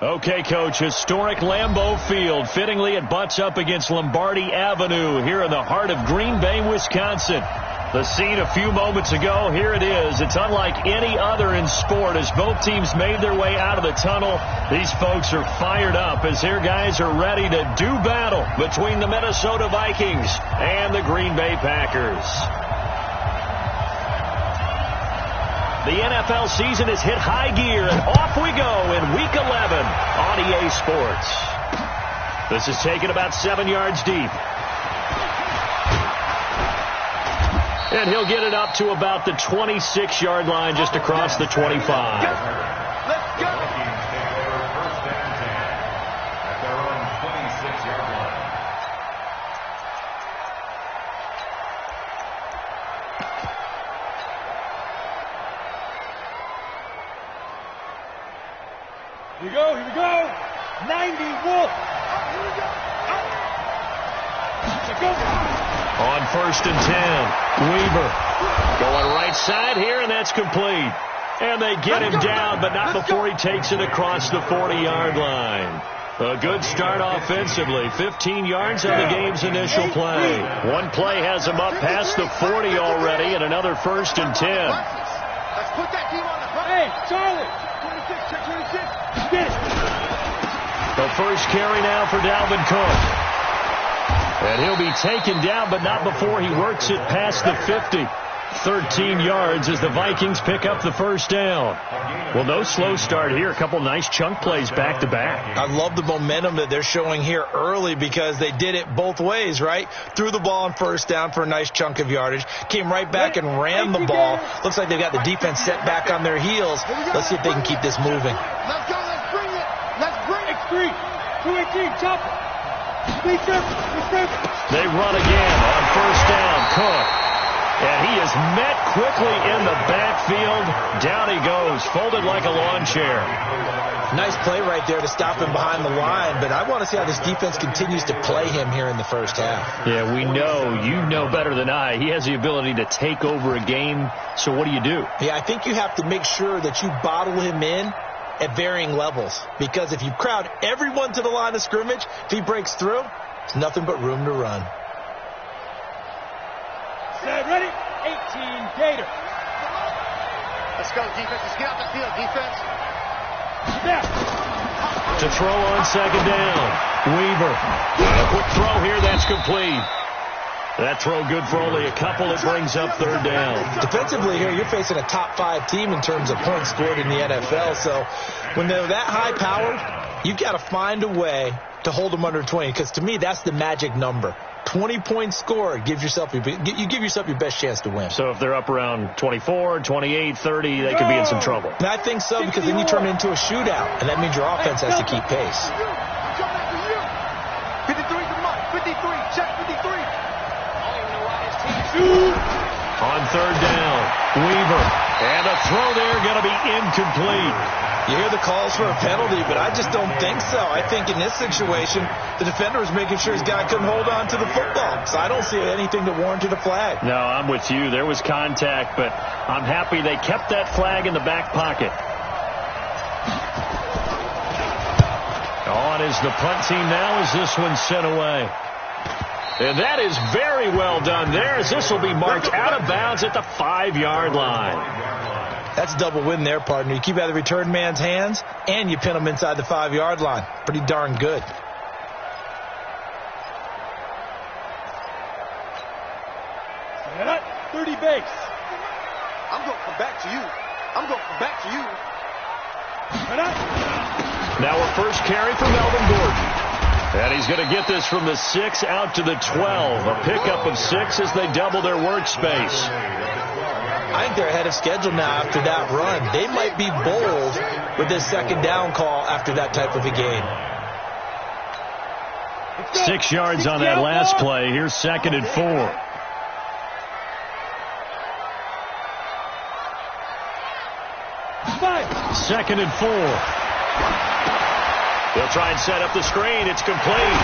Okay, Coach, historic Lambeau Field. Fittingly, it butts up against Lombardi Avenue here in the heart of Green Bay, Wisconsin. The scene a few moments ago, here it is. It's unlike any other in sport. As both teams made their way out of the tunnel, these folks are fired up as their guys are ready to do battle between the Minnesota Vikings and the Green Bay Packers. The NFL season has hit high gear, and off we go in Week 11 on EA Sports. This is taken about 7 yards deep. And he'll get it up to about the 26-yard line just across the 25. Let's go! At their own 26-yard line. Here we go, here we go. 90, Wolf. Here we go. Let's go. On 1st and 10, Weaver going right side here, and that's complete. And they get him down, but not before he takes it across the 40-yard line. A good start offensively. 15 yards on the game's initial play. One play has him up past the 40 already, and another 1st and 10. Let's put that team on the front. Hey, Charlie. 26, check 26. Get it. The first carry now for Dalvin Cook. And he'll be taken down, but not before he works it past the 50. 13 yards as the Vikings pick up the first down. Well, no slow start here. A couple nice chunk plays back-to-back. I love the momentum that they're showing here early because they did it both ways, right? Threw the ball on first down for a nice chunk of yardage. Came right back and ran the ball. Looks like they've got the defense set back on their heels. Let's see if they can keep this moving. Let's go, let's bring it. Let's bring it. 3, 2, 18, chop. They run again on first down. Cook. And he is met quickly in the backfield. Down he goes, folded like a lawn chair. Nice play right there to stop him behind the line, but I want to see how this defense continues to play him here in the first half. Yeah, we know, you know better than I, he has the ability to take over a game. So what do you do? Yeah, I think you have to make sure that you bottle him in at varying levels, because if you crowd everyone to the line of scrimmage, if he breaks through, it's nothing but room to run. Set, ready? 18, Gator. Let's go, defense. Let's get out the field, defense. Yeah. To throw on second down. Weaver. A quick throw here, that's complete. That throw good for only a couple. It brings up third down. Defensively here, you're facing a top 5 team in terms of points scored in the NFL. So when they're that high powered, you got to find a way to hold them under 20, because to me, that's the magic number. 20 points scored, you give yourself your best chance to win. So if they're up around 24, 28, 30, they could be in some trouble. And I think so, because then you turn it into a shootout, and that means your offense has to keep pace. 53's the mark. 53, check 53. On third down, Weaver. And a throw there going to be incomplete. You hear the calls for a penalty, but I just don't think so. I think in this situation, the defender was making sure his guy couldn't hold on to the football. So I don't see anything that warranted a flag. No, I'm with you. There was contact, but I'm happy they kept that flag in the back pocket. On is the punt team now as this one's sent away. And that is very well done there, as this will be marked out of bounds at the 5-yard line. That's a double win there, partner. You keep out of the return man's hands, and you pin him inside the 5-yard line. Pretty darn good. Set up, 30 base. I'm going to come back to you. I'm going to come back to you. Set up. Now a first carry for Melvin Gordon. And he's going to get this from the 6 out to the 12. A pickup of 6 as they double their workspace. I think they're ahead of schedule now after that run. They might be bold with this second down call after that type of a game. 6 yards on that last play. Here's 2nd and 4. Second and 4. They'll try and set up the screen. It's complete.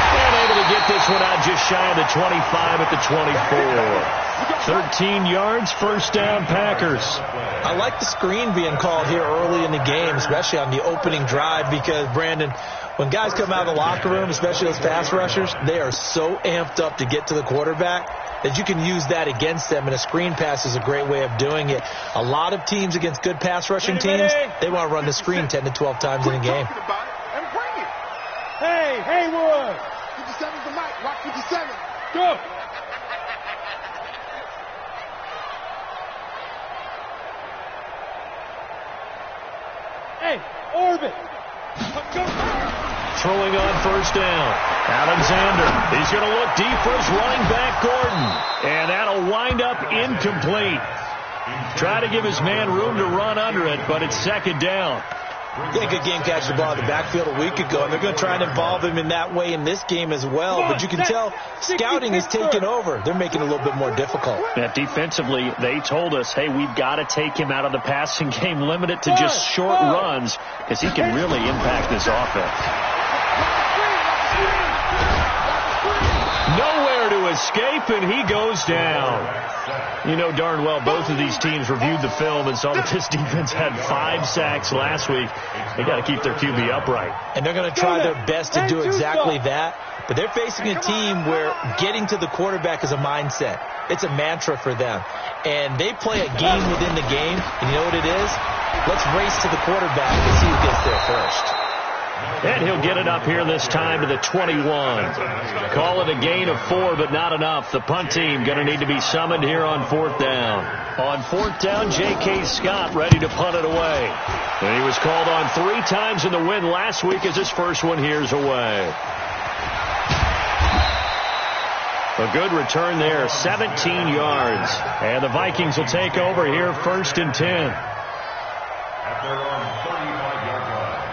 And able to get this one out just shy of the 25 at the 24. 13 yards, first down, Packers. I like the screen being called here early in the game, especially on the opening drive, because, Brandon, when guys come out of the locker room, especially those pass rushers, they are so amped up to get to the quarterback that you can use that against them, and a screen pass is a great way of doing it. A lot of teams against good pass rushing teams, they want to run the screen 10 to 12 times in a game. Hey, Haywood! 57's the mic. Watch 57. Go! Hey, Orbit! Go! Throwing on first down. Alexander. He's going to look deep for his running back, Gordon. And that'll wind up incomplete. Try to give his man room to run under it, but it's second down. Yeah, good game catching the ball in the backfield a week ago, and they're going to try and involve him in that way in this game as well. But you can tell scouting is taking over. They're making it a little bit more difficult. Yeah, defensively, they told us, hey, we've got to take him out of the passing game, limit it to just short runs, because he can really impact this offense. Nowhere to escape, and he goes down. You know darn well both of these teams reviewed the film and saw that this defense had 5 sacks last week. They got to keep their QB upright. And they're going to try their best to do exactly that. But they're facing a team where getting to the quarterback is a mindset. It's a mantra for them. And they play a game within the game. And you know what it is? Let's race to the quarterback and see who gets there first. And he'll get it up here this time to the 21. Call it a gain of 4, but not enough. The punt team going to need to be summoned here on fourth down. On fourth down, J.K. Scott ready to punt it away. And he was called on 3 times in the win last week as his first one here's away. A good return there, 17 yards. And the Vikings will take over here first and 10. At their own 35-yard line.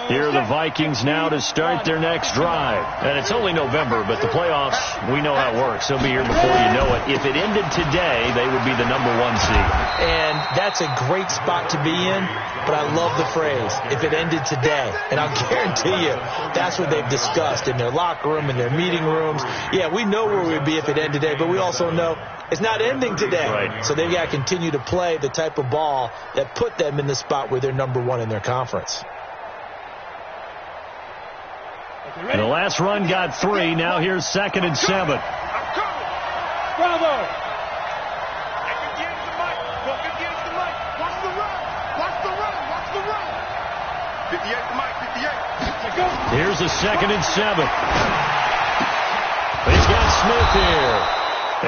Here are the Vikings now to start their next drive. And it's only November, but the playoffs, we know how it works. They'll be here before you know it. If it ended today, they would be the number 1 seed. And that's a great spot to be in, but I love the phrase, if it ended today. And I'll guarantee you, that's what they've discussed in their locker room, in their meeting rooms. Yeah, we know where we'd be if it ended today, but we also know it's not ending today. Right. So they've got to continue to play the type of ball that put them in the spot where they're number 1 in their conference. And the last run got 3. Now here's second and 7. Bravo! Watch the run. Watch the run. Watch the run. 58 the mic. 58. Here's a second and 7. He's got Smith here.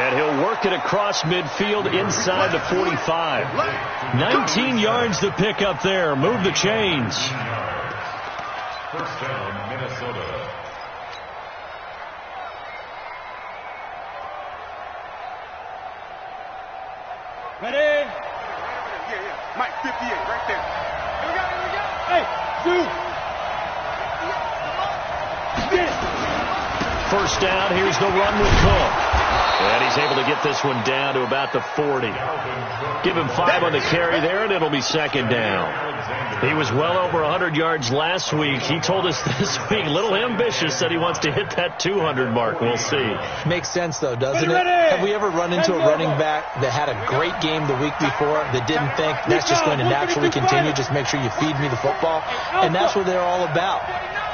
And he'll work it across midfield inside the 45. 19 yards to pick up there. Move the chains. First down, Minnesota. Ready? Yeah. Mike, 58, right there. Here we go. Hey, dude! Get it! First down, here's the run with Cook. And he's able to get this one down to about the 40. Give him 5 on the carry there, and it'll be second down. He was well over 100 yards last week. He told us this week, a little ambitious, said he wants to hit that 200 mark. We'll see. Makes sense, though, doesn't it? Have we ever run into a running back that had a great game the week before that didn't think that's just going to naturally continue, just make sure you feed me the football? And that's what they're all about.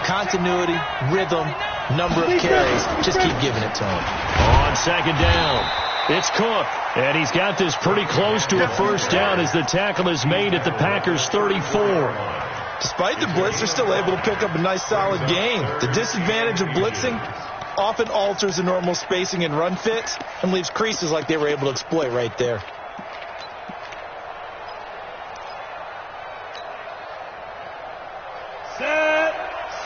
Continuity, rhythm, number of carries. Just keep giving it to him. On second down, it's Cook. And he's got this pretty close to a first down as the tackle is made at the Packers' 34. Despite the blitz, they're still able to pick up a nice, solid gain. The disadvantage of blitzing often alters the normal spacing and run fits and leaves creases like they were able to exploit right there. Set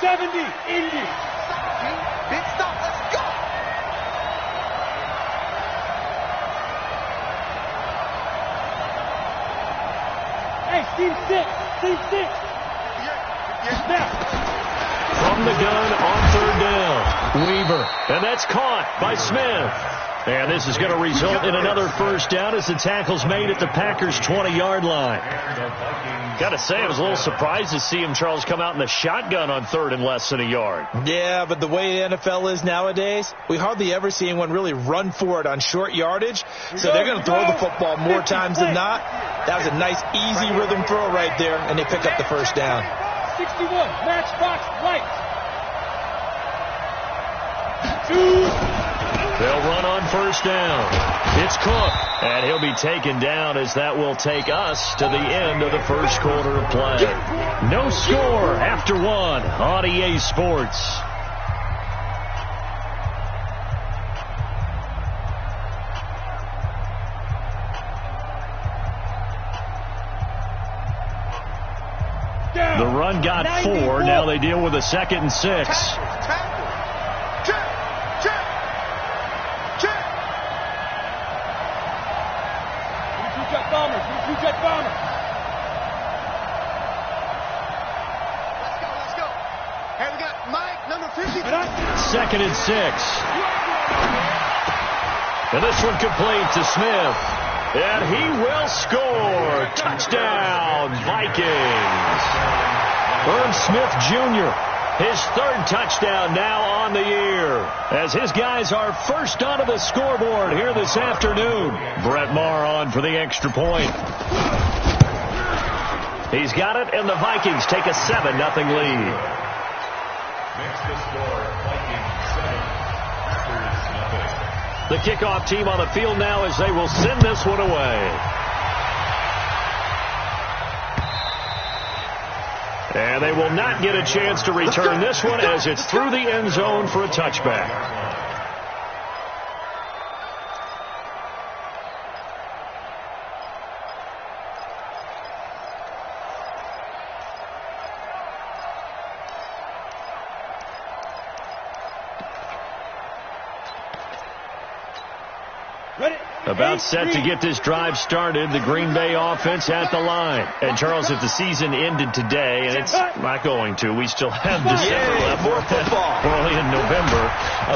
70, Indy. Big stop. Let's go. Team 6. Team 6. From the gun on third down. Weaver. And that's caught by Smith. And this is going to result in another first down as the tackle's made at the Packers' 20-yard line. Got to say, I was a little surprised to see him, Charles, come out in the shotgun on third and less than a yard. Yeah, but the way the NFL is nowadays, we hardly ever see anyone really run for it on short yardage. So they're going to throw the football more times than not. That was a nice, easy rhythm throw right there, and they pick up the first down. 61, matchbox, lights. 2. They'll run on first down. It's Cook, and he'll be taken down as that will take us to the end of the first quarter of play. No score after one on EA Sports. The run got 4. Now they deal with a 2nd and 6. Second and 6. And this one complete to Smith. And he will score. Touchdown, Vikings. Irv Smith Jr., his 3rd touchdown now on the year, as his guys are first onto the scoreboard here this afternoon. Brett Maher on for the extra point. He's got it, and the Vikings take a 7-0 lead. Makes the score Vikings 7, Packers nothing. The kickoff team on the field now as they will send this one away. And they will not get a chance to return this one as it's through the end zone for a touchback. About set to get this drive started, the Green Bay offense at the line. And, Charles, if the season ended today, and it's not going to, we still have December left. More football. We're only in November.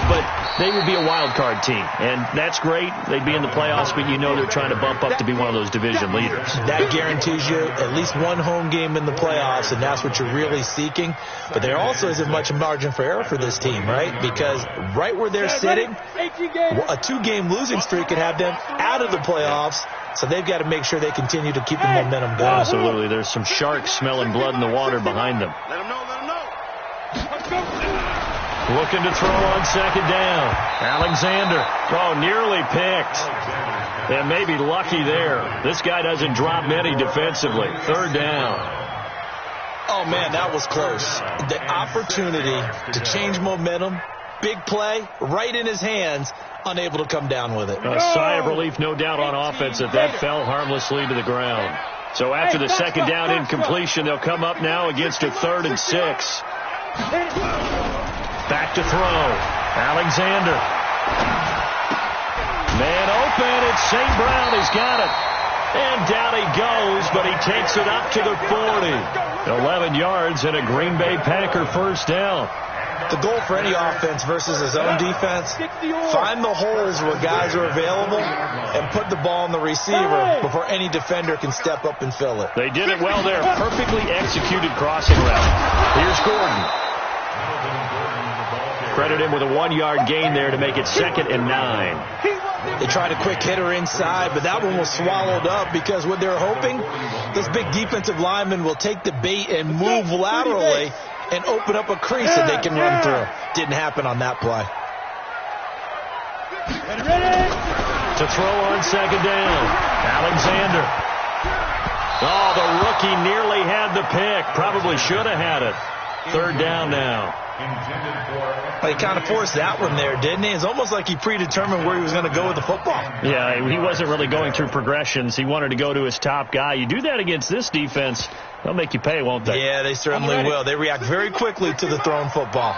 But they would be a wild card team. And that's great. They'd be in the playoffs, but you know they're trying to bump up to be one of those division leaders. That guarantees you at least one home game in the playoffs, and that's what you're really seeking. But there also isn't much margin for error for this team, right? Because right where they're sitting, a 2-game losing streak could have them out of the playoffs, so they've got to make sure they continue to keep the momentum going. Absolutely. There's some sharks smelling blood in the water behind them. Let them know. Looking to throw on second down. Alexander. Oh, nearly picked. And maybe lucky there. This guy doesn't drop many defensively. Third down. Oh, man, that was close. The opportunity to change momentum, big play, right in his hands, unable to come down with it. A sigh of relief, no doubt, on offense that fell harmlessly to the ground. So after the second down incompletion, they'll come up now against a 3rd and 6. Back to throw. Alexander. Man open. It's St. Brown. He's got it. And down he goes, but he takes it up to the 40. 11 yards and a Green Bay Packer first down. The goal for any offense versus his own defense, find the holes where guys are available and put the ball on the receiver before any defender can step up and fill it. They did it well there. Perfectly executed crossing route. Here's Gordon. Credit him with a 1-yard gain there to make it 2nd and 9. They tried a quick hitter inside, but that one was swallowed up because what they're hoping, this big defensive lineman will take the bait and move laterally and open up a crease that they can run through. Didn't happen on that play. To throw on second down. Alexander. Oh, the rookie nearly had the pick. Probably should have had it. Third down now. He kind of forced that one there, didn't he? It's almost like he predetermined where he was going to go with the football. Yeah, he wasn't really going through progressions. He wanted to go to his top guy. You do that against this defense, they'll make you pay, won't they? Yeah, they certainly will. They react very quickly to the thrown football.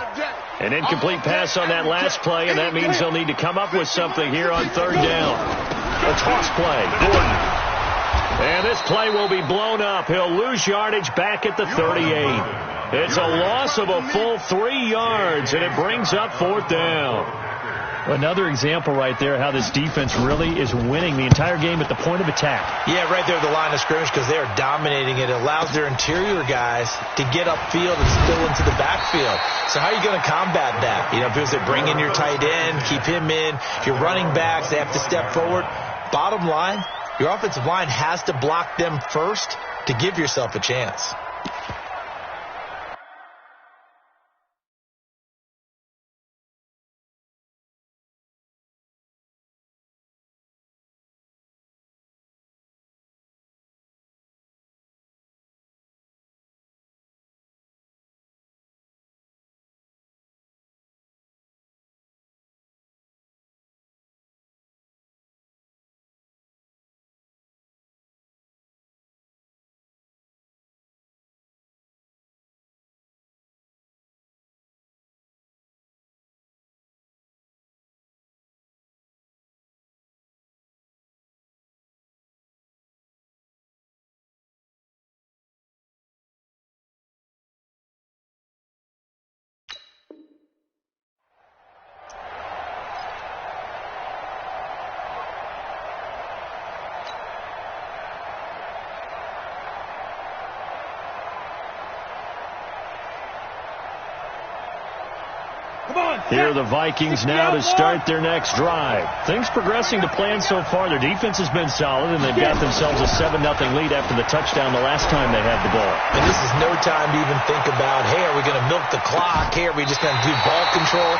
An incomplete pass on that last play, and that means they'll need to come up with something here on third down. A toss play. Gordon. And this play will be blown up. He'll lose yardage back at the 38. It's a loss of a full 3 yards, and it brings up 4th down. Another example right there how this defense really is winning the entire game at the point of attack. Yeah, right there at the line of scrimmage because they are dominating it. It allows their interior guys to get upfield and spill into the backfield. So how are you going to combat that? You know, because they bring in your tight end, keep him in. If you're running backs, they have to step forward. Bottom line, your offensive line has to block them first to give yourself a chance. Here are the Vikings now to start their next drive. Things progressing to plan so far. Their defense has been solid, and they've got themselves a 7-0 lead after the touchdown the last time they had the ball. And this is no time to even think about, hey, are we going to milk the clock? Hey, are we just going to do ball control?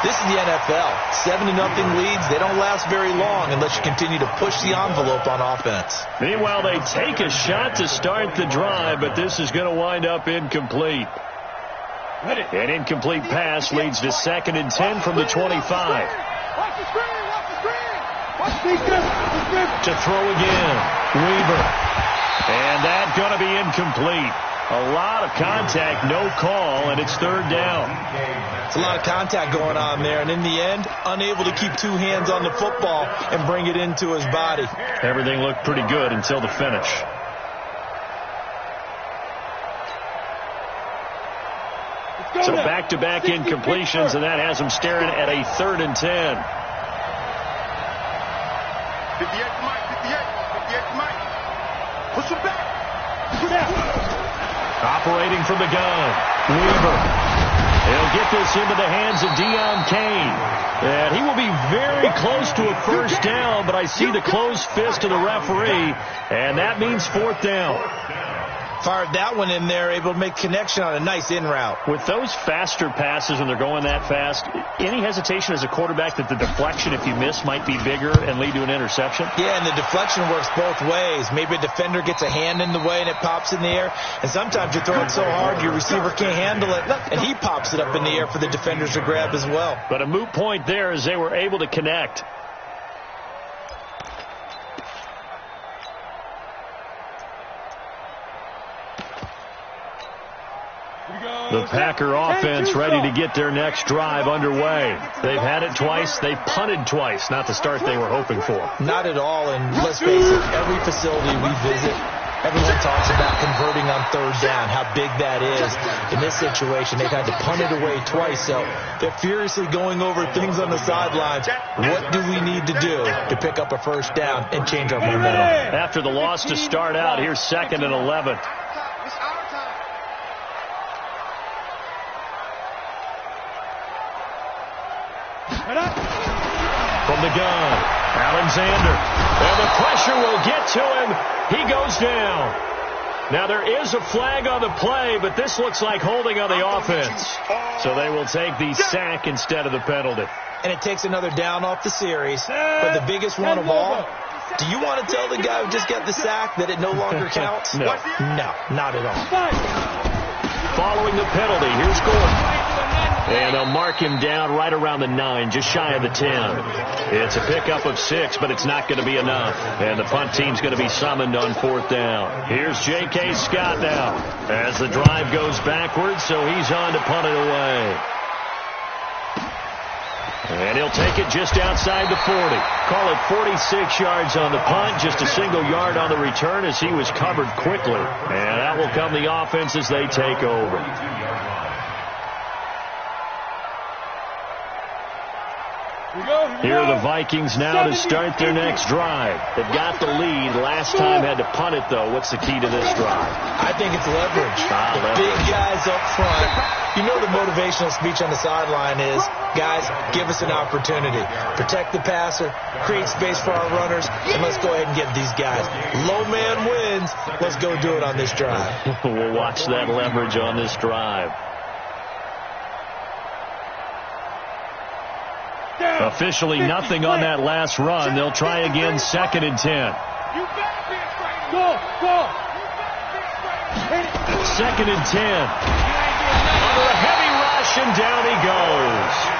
This is the NFL. 7-0 leads, they don't last very long unless you continue to push the envelope on offense. Meanwhile, they take a shot to start the drive, but this is going to wind up incomplete. An incomplete pass leads to 2nd and 10 from the 25. Watch the screen! Watch the screen! To throw again. Weaver. And that's going to be incomplete. A lot of contact, no call, and it's 3rd down. It's a lot of contact going on there, and in the end, unable to keep 2 hands on the football and bring it into his body. Everything looked pretty good until the finish. So back-to-back incompletions, and that has them staring at a 3rd and 10. 58 to Mike, 58 to Mike. Push him back. Operating from the gun. Weaver. He'll get this into the hands of Deion Kane. And he will be very close to a 1st down, but I see the closed fist of the referee, and that means 4th down. Fired that one in there, able to make connection on a nice in route. With those faster passes and they're going that fast, any hesitation as a quarterback that the deflection, if you miss, might be bigger and lead to an interception? Yeah, and the deflection works both ways. Maybe a defender gets a hand in the way and it pops in the air. And sometimes you throw it so hard your receiver can't handle it, and he pops it up in the air for the defenders to grab as well. But a moot point there as they were able to connect. The Packer offense ready to get their next drive underway. They've had it twice. They've punted twice. Not the start they were hoping for. Not at all. And let's face it, every facility we visit, everyone talks about converting on 3rd down, how big that is. In this situation, they've had to punt it away twice. So they're furiously going over things on the sidelines. What do we need to do to pick up a 1st down and change our momentum? After the loss to start out, here's 2nd and 11. From the gun, Alexander. And the pressure will get to him. He goes down. Now there is a flag on the play, but this looks like holding on the offense. So they will take the sack instead of the penalty. And it takes another down off the series. But the biggest one of all, do you want to tell the guy who just got the sack that it no longer counts? No. No, not at all. Following the penalty, here's Gordon. And they'll mark him down right around the 9, just shy of the 10. It's a pickup of 6, but it's not going to be enough. And the punt team's going to be summoned on 4th down. Here's J.K. Scott now as the drive goes backwards, so he's on to punt it away. And he'll take it just outside the 40. Call it 46 yards on the punt, just a single yard on the return as he was covered quickly. And that will come the offense as they take over. Here are the Vikings now to start their next drive. They've got the lead. Last time had to punt it, though. What's the key to this drive? I think it's leverage. Leverage. Big guys up front. You know the motivational speech on the sideline is, guys, give us an opportunity. Protect the passer, create space for our runners, and let's go ahead and get these guys. Low man wins. Let's go do it on this drive. We'll watch that leverage on this drive. Officially nothing on that last run. They'll try again, 2nd and 10. 2nd and 10. Under a heavy rush, and down he goes.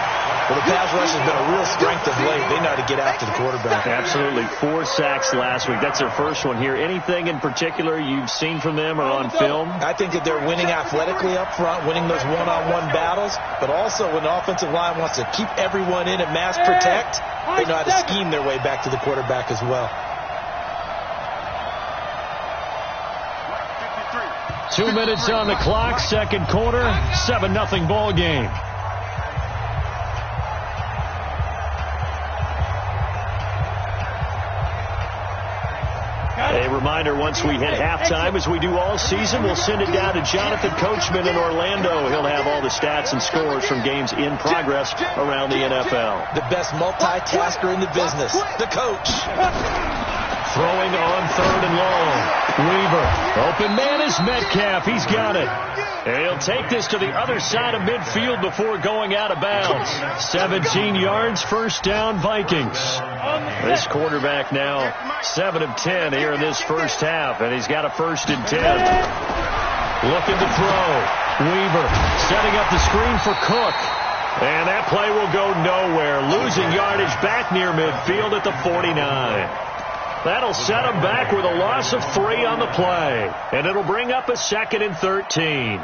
Well, the pass rush has been a real strength of late. They know how to get after the quarterback. Absolutely. 4 sacks last week. That's their first one here. Anything in particular you've seen from them or on film? I think that they're winning athletically up front, winning those one-on-one battles, but also when the offensive line wants to keep everyone in and mass protect, they know how to scheme their way back to the quarterback as well. 2 minutes on the clock, second quarter, 7-0 ball game. A reminder, once we hit halftime, as we do all season, we'll send it down to Jonathan Coachman in Orlando. He'll have all the stats and scores from games in progress around the NFL. The best multitasker in the business, the coach. Throwing on 3rd and long. Weaver. Open man is Metcalf. He's got it. And he'll take this to the other side of midfield before going out of bounds. 17 yards, first down, Vikings. This quarterback now 7 of 10 here in this first half, and he's got a 1st and 10. Looking to throw. Weaver setting up the screen for Cook. And that play will go nowhere. Losing yardage back near midfield at the 49. That'll set him back with a loss of 3 on the play. And it'll bring up a 2nd and 13.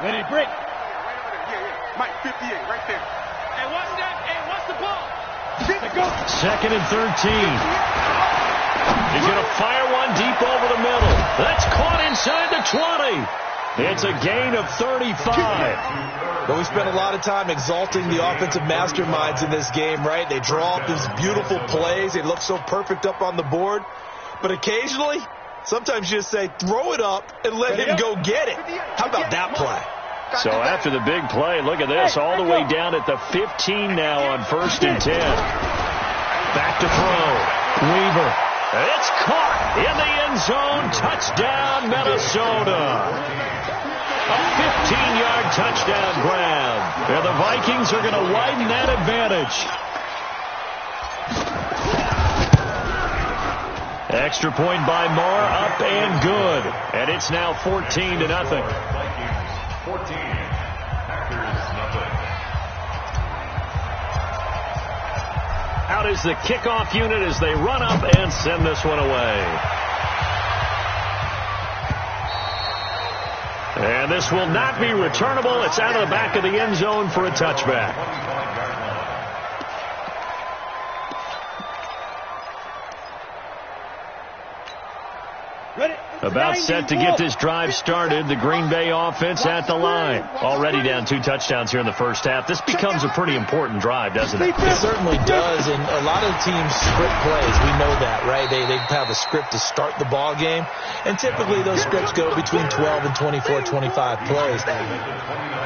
Ready, break. Mike, 58, right there. Hey, what's that? Hey, what's the ball? 2nd and 13. He's going to fire one deep over the middle. That's caught inside the 20. It's a gain of 35. But we spent a lot of time exalting the offensive masterminds in this game, right? They draw up these beautiful plays. They look so perfect up on the board. But occasionally, sometimes you just say, throw it up and let him go get it. How about that play? So after the big play, look at this. All the way down at the 15 now on 1st and 10. Back to throw. Weaver. It's caught in the end zone. Touchdown, Minnesota. A 15-yard touchdown grab. And the Vikings are going to widen that advantage. Extra point by Moore, up and good. And it's now 14-0. Vikings 14, Packers nothing. Out is the kickoff unit as they run up and send this one away. And this will not be returnable. It's out of the back of the end zone for a touchback. About set to get this drive started. The Green Bay offense at the line. Already down 2 touchdowns here in the first half. This becomes a pretty important drive, doesn't it? It certainly does, and a lot of teams script plays. We know that, right? They have a script to start the ball game, and typically those scripts go between 12 and 24, 25 plays.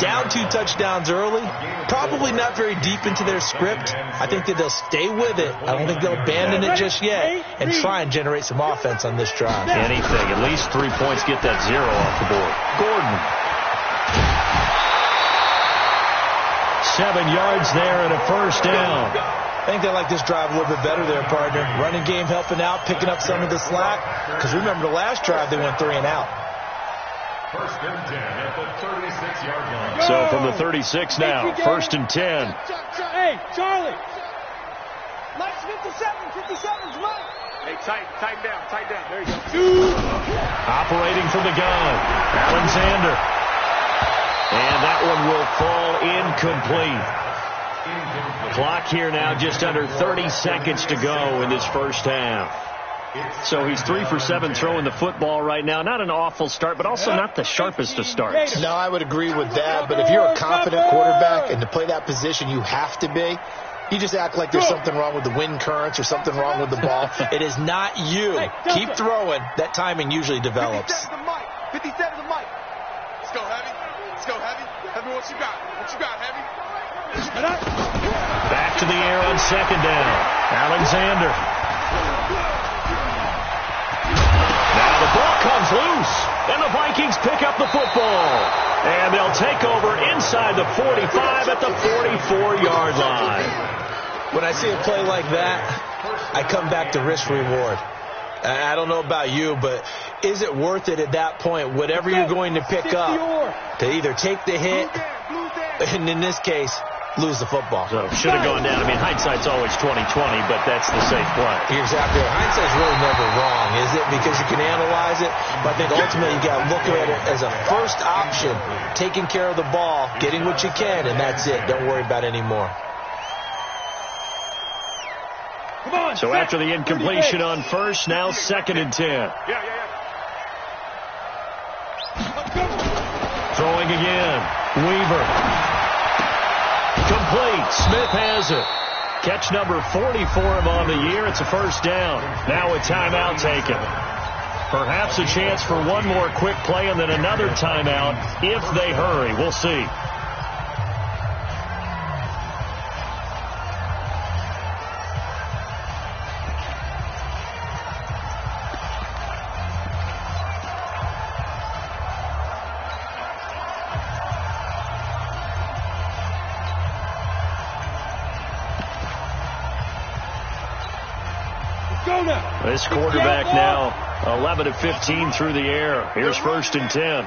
Down 2 touchdowns early, probably not very deep into their script. I think that they'll stay with it. I don't think they'll abandon it just yet and try and generate some offense on this drive. Anything. At least 3 points, get that 0 off the board. Gordon. 7 yards there and a first down. I think they like this drive a little bit better there, partner. Running game helping out, picking up some of the slack. Because remember the last drive, they went 3 and out. 1st and 10 at the 36-yard line. So from the 36 now, 1st and 10. Hey, Charlie. Mike's 57, 57's right. Hey, tighten down. There you go. Operating from the gun, Alexander. And that one will fall incomplete. Clock here now just under 30 seconds to go in this first half. So he's 3 for 7 throwing the football right now. Not an awful start, but also not the sharpest of starts. No, I would agree with that. But if you're a confident quarterback and to play that position you have to be, you just act like there's something wrong with the wind currents or something wrong with the ball. It is not you. Keep throwing. That timing usually develops. 57 to Mike. Let's go, Heavy. Heavy, what you got, Heavy? Back to the air on second down. Alexander. Now the ball comes loose, and the Vikings pick up the football. And they'll take over inside the 45 at the 44-yard line. When I see a play like that, I come back to risk-reward. I don't know about you, but is it worth it at that point, whatever you're going to pick up, to either take the hit, and in this case, lose the football? So should have gone down. I mean, hindsight's always 20/20, but that's the safe play. You're exactly right. Hindsight's really never wrong, is it? Because you can analyze it, but I think ultimately you got to look at it as a first option, taking care of the ball, getting what you can, and that's it. Don't worry about it anymore. So after the incompletion on first, now 2nd and 10. Throwing again. Weaver. Complete. Smith has it. Catch number 40 for him on the year. It's a first down. Now a timeout taken. Perhaps a chance for one more quick play and then another timeout if they hurry. We'll see. This quarterback now 11 of 15 through the air. Here's 1st and 10.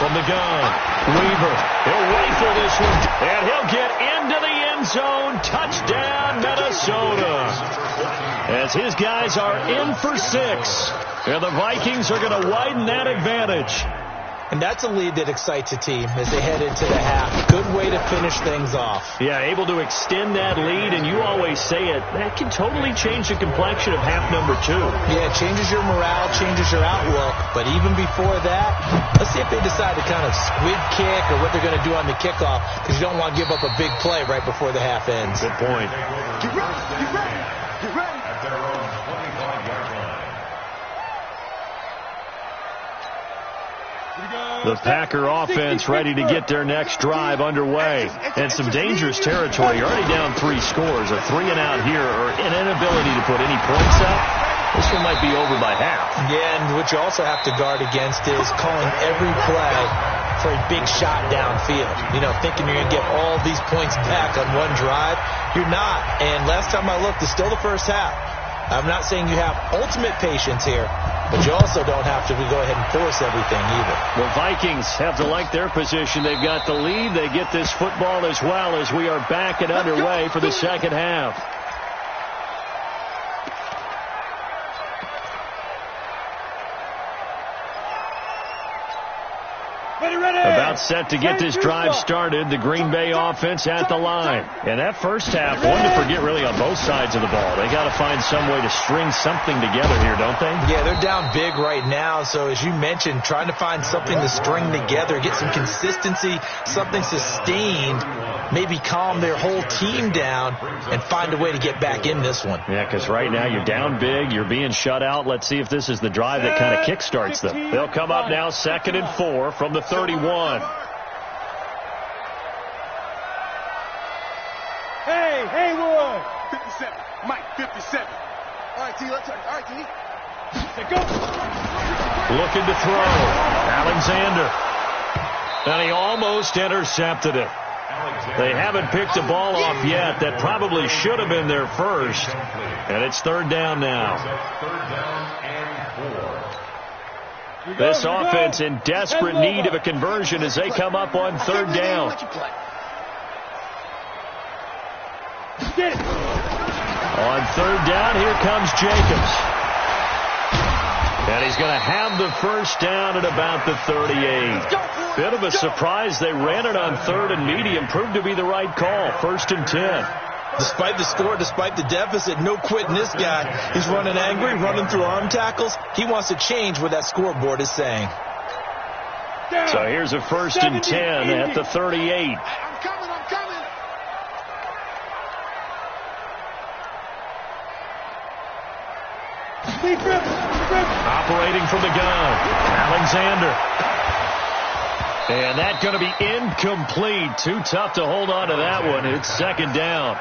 From the gun, Weaver. He'll rifle this one, and he'll get into the end zone. Touchdown, Minnesota. As his guys are in for 6. And the Vikings are going to widen that advantage. And that's a lead that excites a team as they head into the half. Good way to finish things off. Yeah, able to extend that lead, and you always say it, that can totally change the complexion of half number 2. Yeah, it changes your morale, changes your outlook. But even before that, let's see if they decide to kind of squid kick or what they're going to do on the kickoff, because you don't want to give up a big play right before the half ends. Good point. Get ready. At their own 25-yard line. The Packer offense ready to get their next drive underway. And some dangerous territory. You're already down 3 scores. A 3-and-out here or an inability to put any points up. This one might be over by half. Yeah, and what you also have to guard against is calling every play for a big shot downfield. You know, thinking you're going to get all these points back on one drive. You're not. And last time I looked, it's still the first half. I'm not saying you have ultimate patience here, but you also don't have to go ahead and force everything either. The Vikings have to like their position. They've got the lead. They get this football as well as we are back and underway for the second half. About set to get this drive started. The Green Bay offense at the line. And that first half, one to forget really on both sides of the ball. They got to find some way to string something together here, don't they? Yeah, they're down big right now. So as you mentioned, trying to find something to string together, get some consistency, something sustained, maybe calm their whole team down and find a way to get back in this one. Yeah, because right now you're down big. You're being shut out. Let's see if this is the drive that kind of kickstarts them. They'll come up now 2nd and 4 from the 31. Hey, Haywood! 57. Mike, 57. All right, T, let's all right, T. Go. Looking to throw. Alexander. And he almost intercepted it. They haven't picked the ball off yet. That probably should have been their first. And it's 3rd down now. 3rd down and 4. This offense in desperate need of a conversion as they come up on 3rd down. On third down, here comes Jacobs. And he's going to have the first down at about the 38. Bit of a surprise. They ran it on third and medium. Proved to be the right call. 1st and 10. Despite the score, despite the deficit, no quitting this guy. He's running angry, running through arm tackles. He wants to change what that scoreboard is saying. So here's a 1st and 10 at the 38. I'm coming. Operating from the gun, Alexander. And that's going to be incomplete. Too tough to hold on to that one. It's 2nd down.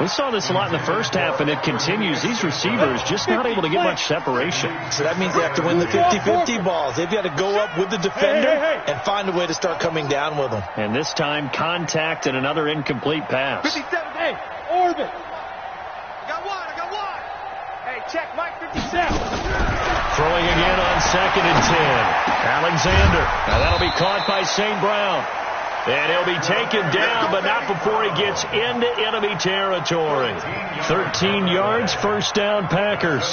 We saw this a lot in the first half, and it continues. These receivers just not able to get much separation. So that means they have to win the 50-50 balls. They've got to go up with the defender and find a way to start coming down with them. And this time, contact and another incomplete pass. 57, hey, orbit. I got one. Hey, check, Mike, 57. Throwing again on 2nd and 10. Alexander. Now that'll be caught by St. Brown. And he'll be taken down, but not before he gets into enemy territory. 13 yards, 1st down, Packers.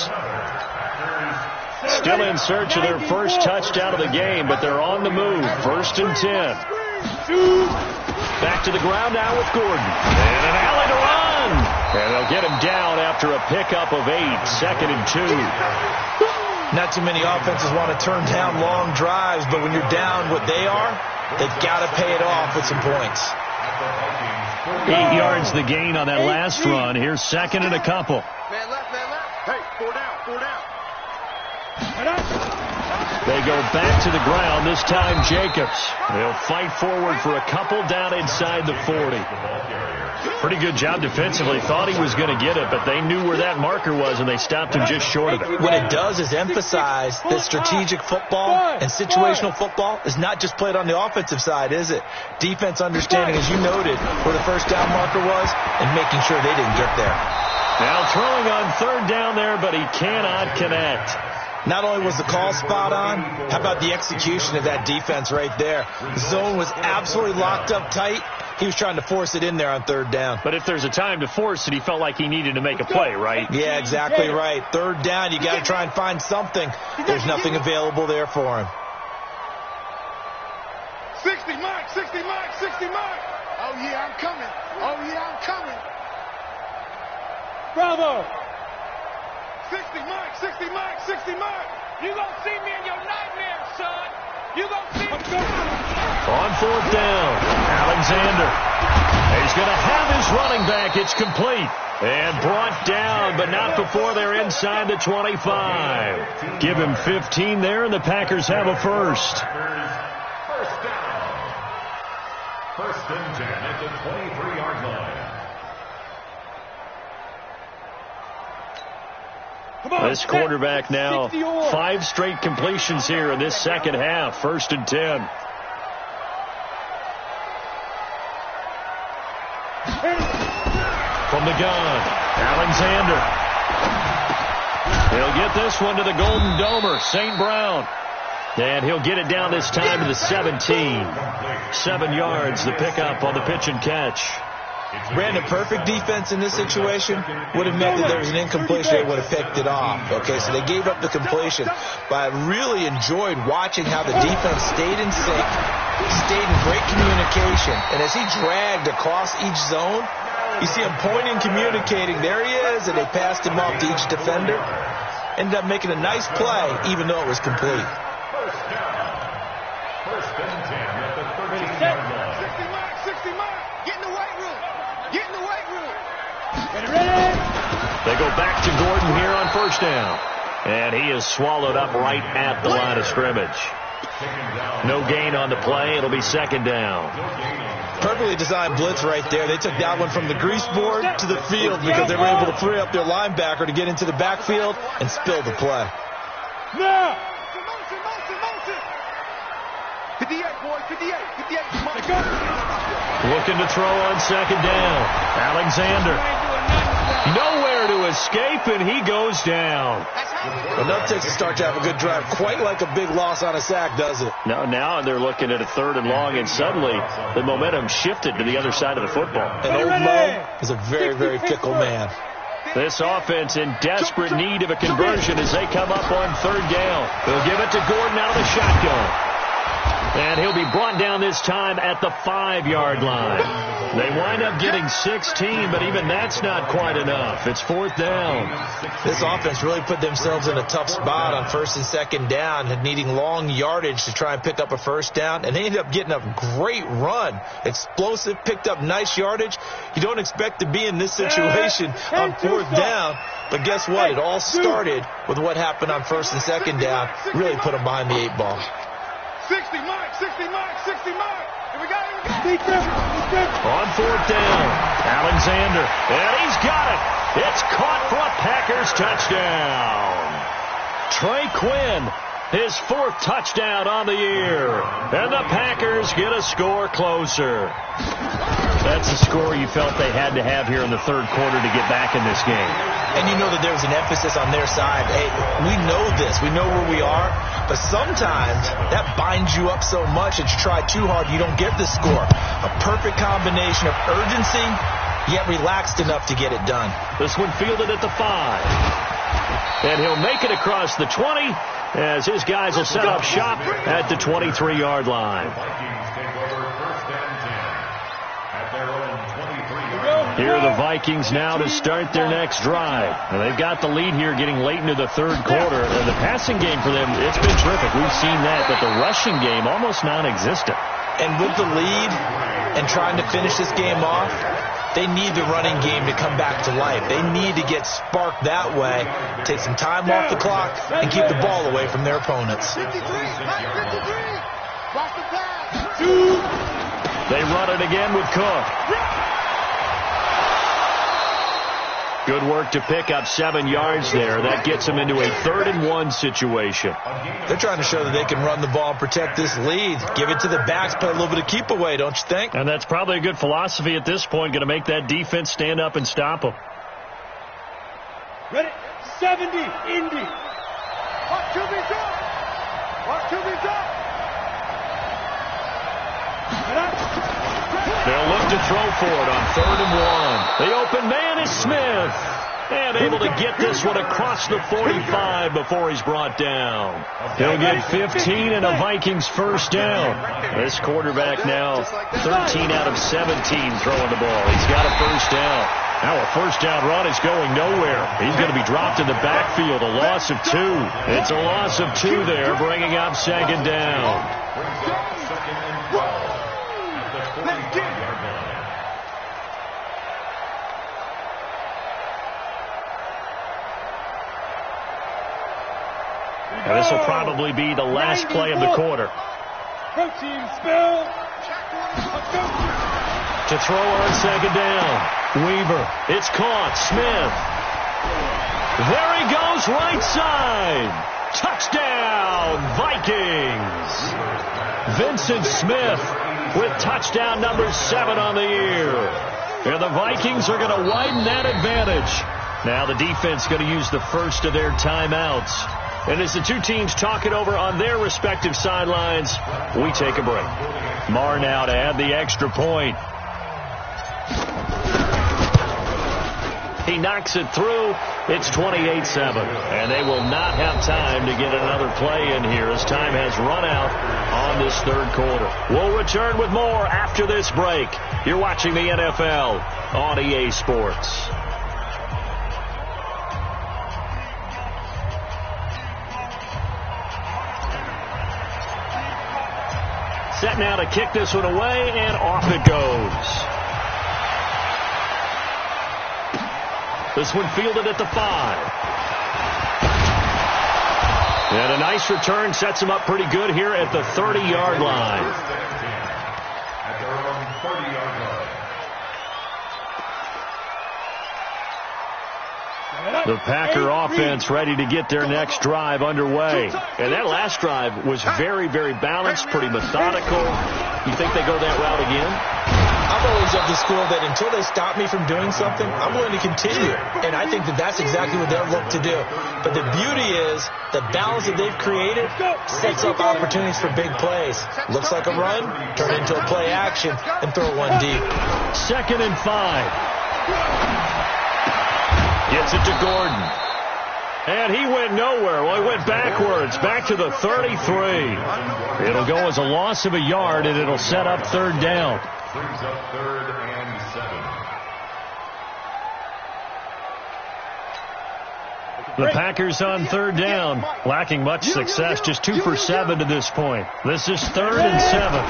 Still in search of their first touchdown of the game, but they're on the move. 1st and 10. Back to the ground now with Gordon. And an alley to run. And they'll get him down after a pickup of 8. 2nd and 2. Not too many offenses want to turn down long drives, but when you're down what they are, they've got to pay it off with some points. 8 yards the gain on that last run. Here's 2nd and a couple. Man left. Hey, 4 down. They go back to the ground, this time Jacobs. They'll fight forward for a couple down inside the 40. Pretty good job defensively. Thought he was going to get it, but they knew where that marker was, and they stopped him just short of it. What it does is emphasize that strategic football and situational football is not just played on the offensive side, is it? Defense understanding, as you noted, where the first down marker was and making sure they didn't get there. Now throwing on 3rd down there, but he cannot connect. Not only was the call spot on, how about the execution of that defense right there? The zone was absolutely locked up tight. He was trying to force it in there on 3rd down. But if there's a time to force it, he felt like he needed to make a play, right? Yeah, exactly right. 3rd down, you got to try and find something. There's nothing available there for him. 60 Mike. Oh, yeah, I'm coming. Bravo. 60 Mike. You gonna see me in your nightmares, son. You gonna see me. On 4th down, Alexander. He's going to have his running back. It's complete. And brought down, but not before they're inside the 25. Give him 15 there, and the Packers have a first. First down. 1st and 10 at the 23-yard line. This quarterback now 5 straight completions here in this second half. 1st and 10. From the gun, Alexander. He'll get this one to the Golden Domer, St. Brown. And he'll get it down this time to the 17. 7 yards, the pickup on the pitch and catch. Brandon, perfect defense in this situation would have meant that there was an incompletion. They would have picked it off. Okay, so they gave up the completion. But I really enjoyed watching how the defense stayed in sync, stayed in great communication. And as he dragged across each zone, you see him pointing, communicating. There he is, and they passed him off to each defender. Ended up making a nice play, even though it was complete. First down. 1st and 10 at the 13-yard line. 60 Mike. Get in the weight room. They go back to Gordon here on 1st down. And he is swallowed up right at the line of scrimmage. No gain on the play. It'll be 2nd down. Perfectly designed blitz right there. They took that one from the grease board to the field because they were able to free up their linebacker to get into the backfield and spill the play. Now. Motion. 58, boys. 58. Looking to throw on 2nd down. Alexander. Nowhere to escape, and he goes down. Well, that takes a start to have a good drive. Quite like a big loss on a sack, does it? Now they're looking at a 3rd and long, and suddenly the momentum shifted to the other side of the football. And old Mo is a very, very fickle man. This offense in desperate need of a conversion as they come up on third down. They'll give it to Gordon out of the shotgun. And he'll be brought down this time at the 5-yard line. They wind up getting 16, but even that's not quite enough. It's fourth down. This offense really put themselves in a tough spot on first and second down, needing long yardage to try and pick up a first down, and they ended up getting a great run. Explosive, picked up nice yardage. You don't expect to be in this situation on fourth down, but guess what? It all started with what happened on first and second down. Really put them behind the 8 ball. 60, Mike, 60, Mike, 60, Mike. Here we go, here we go. On fourth down, Alexander, and he's got it. It's caught for a Packers touchdown. Trey Quinn, his 4th touchdown on the year. And the Packers get a score closer. That's a score you felt they had to have here in the third quarter to get back in this game. And you know that there was an emphasis on their side. Hey, we know this. We know where we are. But sometimes that binds you up so much that you try too hard, you don't get the score. A perfect combination of urgency, yet relaxed enough to get it done. This one fielded at the 5. And he'll make it across the 20 as his guys will set up shop at the 23-yard line. Here are the Vikings now to start their next drive. And they've got the lead here getting late into the third quarter. And the passing game for them, it's been terrific. We've seen that, but the rushing game almost non-existent. And with the lead and trying to finish this game off, they need the running game to come back to life. They need to get sparked that way, take some time off the clock, and keep the ball away from their opponents. 53, 53. Watch the pass. They run it again with Cook. Good work to pick up 7 yards there. That gets them into a 3rd-and-1 situation. They're trying to show that they can run the ball and protect this lead. Give it to the backs, play a little bit of keep away, don't you think? And that's probably a good philosophy at this point, going to make that defense stand up and stop them. Ready? 70, Indy. Watch QB's up. Watch QB's up. They'll look to throw for it on 3rd and 1. The open man is Smith. And able to get this one across the 45 before he's brought down. He'll get 15 and a Vikings first down. This quarterback now 13 out of 17 throwing the ball. He's got a first down. Now a first down run is going nowhere. He's going to be dropped in the backfield. A loss of 2. It's a loss of 2 there, bringing up 2nd down. And this will probably be the last play of the quarter. Protein spill. To throw on 2nd down. Weaver. It's caught. Smith. There he goes, right side. Touchdown, Vikings. Vincent Smith with touchdown number 7 on the year. And the Vikings are going to widen that advantage. Now the defense going to use the first of their timeouts. And as the two teams talk it over on their respective sidelines, we take a break. Marr now to add the extra point. He knocks it through. It's 28-7. And they will not have time to get another play in here as time has run out on this third quarter. We'll return with more after this break. You're watching the NFL on EA Sports. Set now to kick this one away, and off it goes. This one fielded at the 5. And a nice return sets him up pretty good here at the 30-yard line. At their own 30-yard line. The Packer offense ready to get their next drive underway. And that last drive was very, very balanced, pretty methodical. You think they go that route again? I'm always of the school that until they stop me from doing something, I'm going to continue. And I think that that's exactly what they'll look to do. But the beauty is the balance that they've created sets up opportunities for big plays. Looks like a run, turn into a play action, and throw one deep. 2nd and 5. Gets it to Gordon. And he went nowhere. Well, he went backwards, back to the 33. It'll go as a loss of a yard, and it'll set up third down. Brings up 3rd and 7. The Packers on third down, lacking much success, just 2 for 7 to this point. This is 3rd and 7.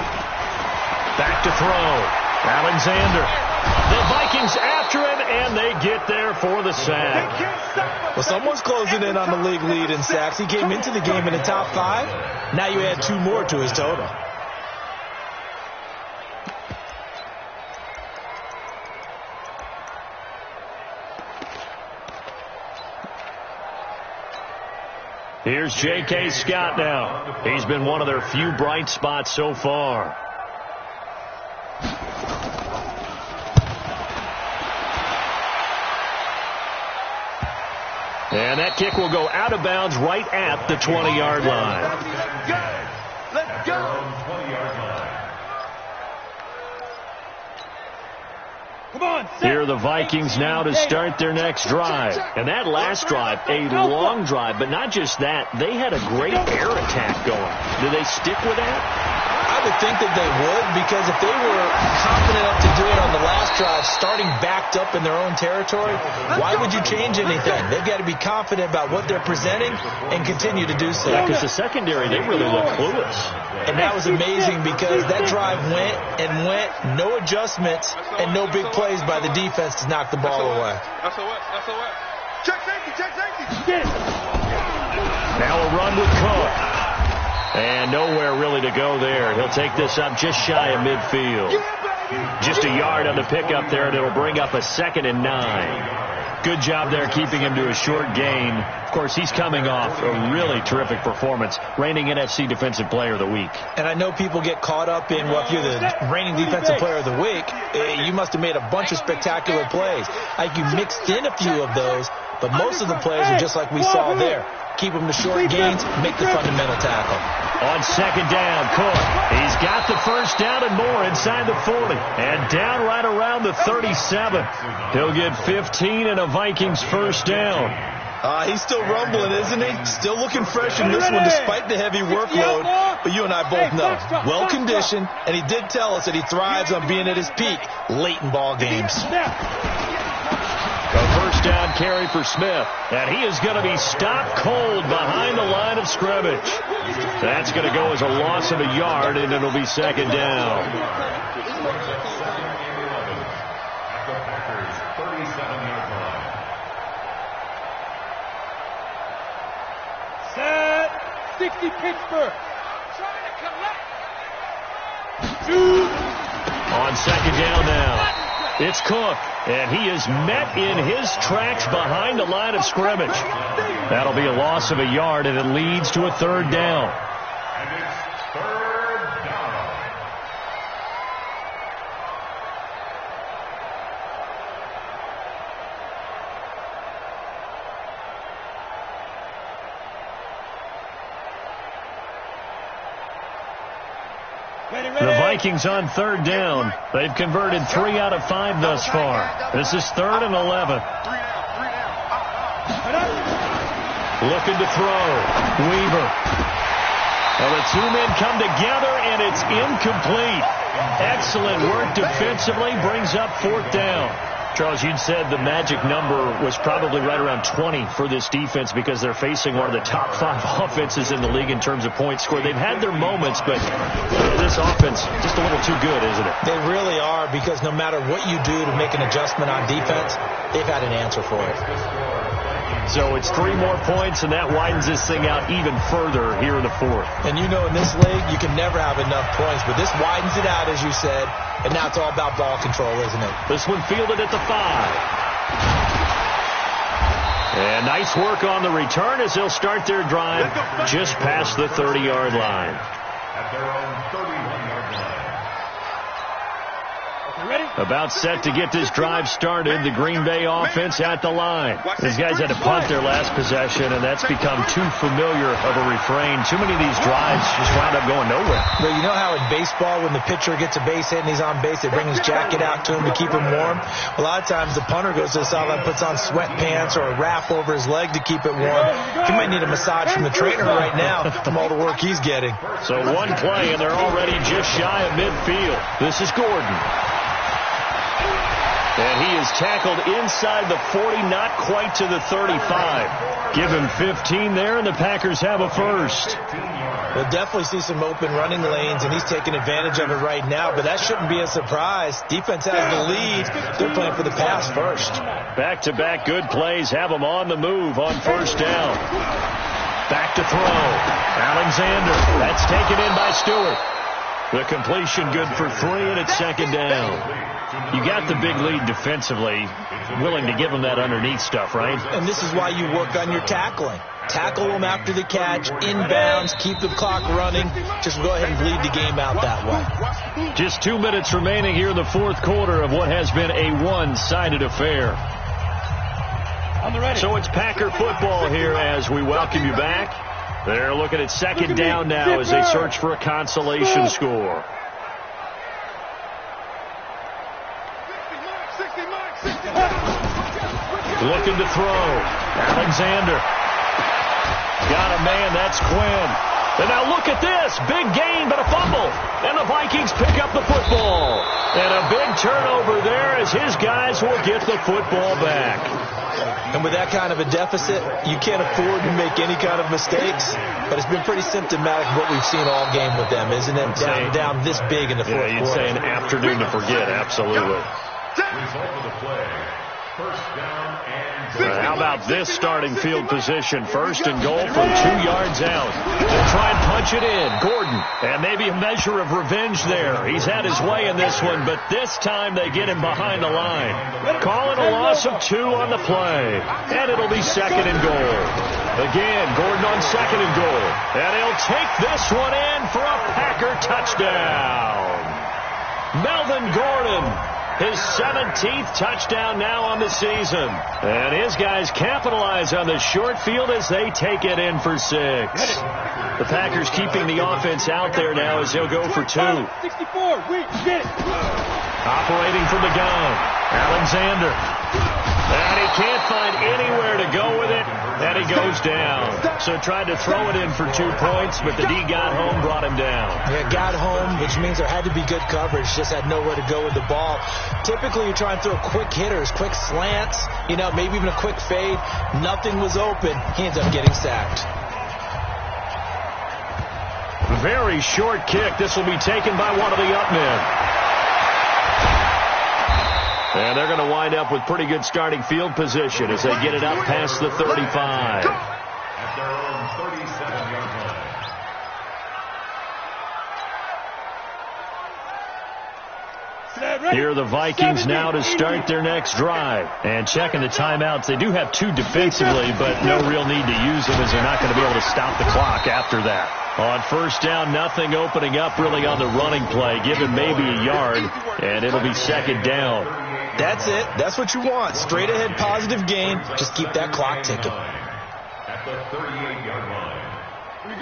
Back to throw. Alexander. The Vikings after him, and they get there for the sack. Well, someone's closing in on the league lead in sacks. He came into the game in the top 5. Now you add 2 more to his total. Here's J.K. Scott now. He's been one of their few bright spots so far. And that kick will go out of bounds right at the 20-yard line. Let's go. 20-yard line. Come on. Here are the Vikings now to start their next drive. And that last drive, a long drive, but not just that. They had a great air attack going. Do they stick with that? I would think that they would, because if they were confident enough to do it on the last drive, starting backed up in their own territory, why would you change anything? They've got to be confident about what they're presenting and continue to do so. Yeah, because the secondary, they really look clueless. And that was amazing because that drive went and went, no adjustments and no big plays by the defense to knock the ball away. Check safety, check safety. Get it. Now a run with Cook. And nowhere really to go there. He'll take this up just shy of midfield. Just a yard on the pickup there, and it'll bring up a 2nd and 9. Good job there keeping him to a short gain. Of course, he's coming off a really terrific performance, reigning NFC Defensive Player of the Week. And I know people get caught up in, well, if you're the reigning Defensive Player of the Week, you must have made a bunch of spectacular plays. Like you mixed in a few of those, but most of the plays are just like we saw there. Keep them to short gains, make the fundamental tackle. On 2nd down, Cook. He's got the first down and more inside the 40. And down right around the 37. He'll get 15 and a Vikings first down. He's still rumbling, isn't he? Still looking fresh in this one despite the heavy workload. But you and I both know, well-conditioned, and he did tell us that he thrives on being at his peak late in ball games. A first down carry for Smith, and he is going to be stopped cold behind the line of scrimmage. That's going to go as a loss of a yard, and it'll be 2nd down. At the Packers' 37-yard line. Set. 60 Pittsburgh. On 2nd down now. It's Cook, and he is met in his tracks behind the line of scrimmage. That'll be a loss of a yard, and it leads to a 3rd down. And it's 3rd down. The Vikings on 3rd down. They've converted 3 out of 5 thus far. This is 3rd and 11. Looking to throw. Weaver. Well, the 2 men come together, and it's incomplete. Excellent work defensively. Brings up 4th down. Charles, you'd said the magic number was probably right around 20 for this defense because they're facing one of the top 5 offenses in the league in terms of points scored. They've had their moments, but this offense just a little too good, isn't it? They really are, because no matter what you do to make an adjustment on defense, they've had an answer for it. So it's 3 more points, and that widens this thing out even further here in the 4th. And you know, in this league, you can never have enough points, but this widens it out, as you said, and now it's all about ball control, isn't it? This one fielded at the 5. And nice work on the return as they'll start their drive just past the 30-yard line. At their own 31-yard line. About set to get this drive started. The Green Bay offense at the line. These guys had to punt their last possession, and that's become too familiar of a refrain. Too many of these drives just wound up going nowhere. But you know how in baseball, when the pitcher gets a base hit and he's on base, they bring his jacket out to him to keep him warm? A lot of times the punter goes to the sideline, puts on sweatpants or a wrap over his leg to keep it warm. He might need a massage from the trainer right now from all the work he's getting. So one play, and they're already just shy of midfield. This is Gordon. And he is tackled inside the 40, not quite to the 35. Give him 15 there, and the Packers have a first. We'll definitely see some open running lanes, and he's taking advantage of it right now, but that shouldn't be a surprise. Defense has the lead. They're playing for the pass first. Back-to-back good plays have them on the move on first down. Back to throw. Alexander. That's taken in by Stewart. The completion good for 3, and it's second down. You got the big lead defensively, willing to give them that underneath stuff, right? And this is why you work on your tackling. Tackle them after the catch, inbounds, keep the clock running. Just go ahead and bleed the game out that way. Just 2 minutes remaining here in the fourth quarter of what has been a one-sided affair. So it's Packer football here as we welcome you back. They're looking at second down now as they search for a consolation score. Looking to throw. Alexander. Got a man. That's Quinn. And now look at this. Big gain, but a fumble. And the Vikings pick up the football. And a big turnover there as his guys will get the football back. And with that kind of a deficit, you can't afford to make any kind of mistakes. But it's been pretty symptomatic of what we've seen all game with them, isn't it? Down this big in the fourth quarter. You'd say an afternoon to forget. Absolutely. Result of the play. First down and how about this starting field position? First and goal from 2 yards out. They'll try and punch it in. Gordon. And maybe a measure of revenge there. He's had his way in this one, but this time they get him behind the line. Calling a loss of 2 on the play. And it'll be second and goal. Again, Gordon on second and goal. And he'll take this one in for a Packer touchdown. Melvin Gordon. His 17th touchdown now on the season. And his guys capitalize on the short field as they take it in for 6. The Packers keeping the offense out there now as they'll go for 2. 64, we get it. Operating from the gun. Alexander. And he can't find anywhere to go with it. And he goes down. So tried to throw it in for 2 points, but the D got home, brought him down. Yeah, got home, which means there had to be good coverage. Just had nowhere to go with the ball. Typically, you try and throw quick hitters, quick slants, maybe even a quick fade. Nothing was open. He ends up getting sacked. Very short kick. This will be taken by one of the up men. And they're going to wind up with pretty good starting field position as they get it up past the 35. at their own 37-yard line. Here are the Vikings now to start their next drive. And checking the timeouts, they do have 2 defensively, but no real need to use them as they're not going to be able to stop the clock after that. On first down, nothing opening up really on the running play, given maybe a yard, and it'll be second down. That's it. That's what you want. Straight ahead positive gain. Just keep that clock ticking. At the 38-yard line.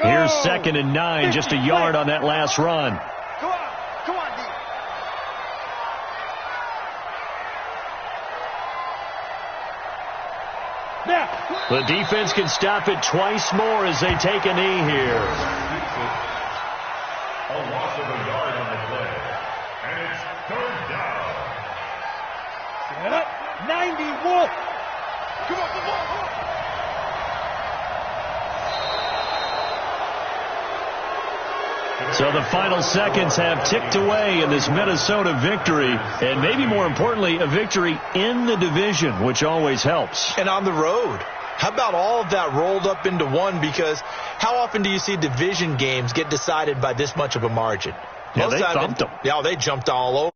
Here's second and 9, just a yard on that last run. Come on, D. The defense can stop it twice more as they take a knee here. A loss of a yard on the play. And it's third down. Set up. 91. Come on, come on. So the final seconds have ticked away in this Minnesota victory, and maybe more importantly, a victory in the division, which always helps. And on the road. How about all of that rolled up into one? Because how often do you see division games get decided by this much of a margin? Yeah, they thumped them. Yeah, they jumped all over.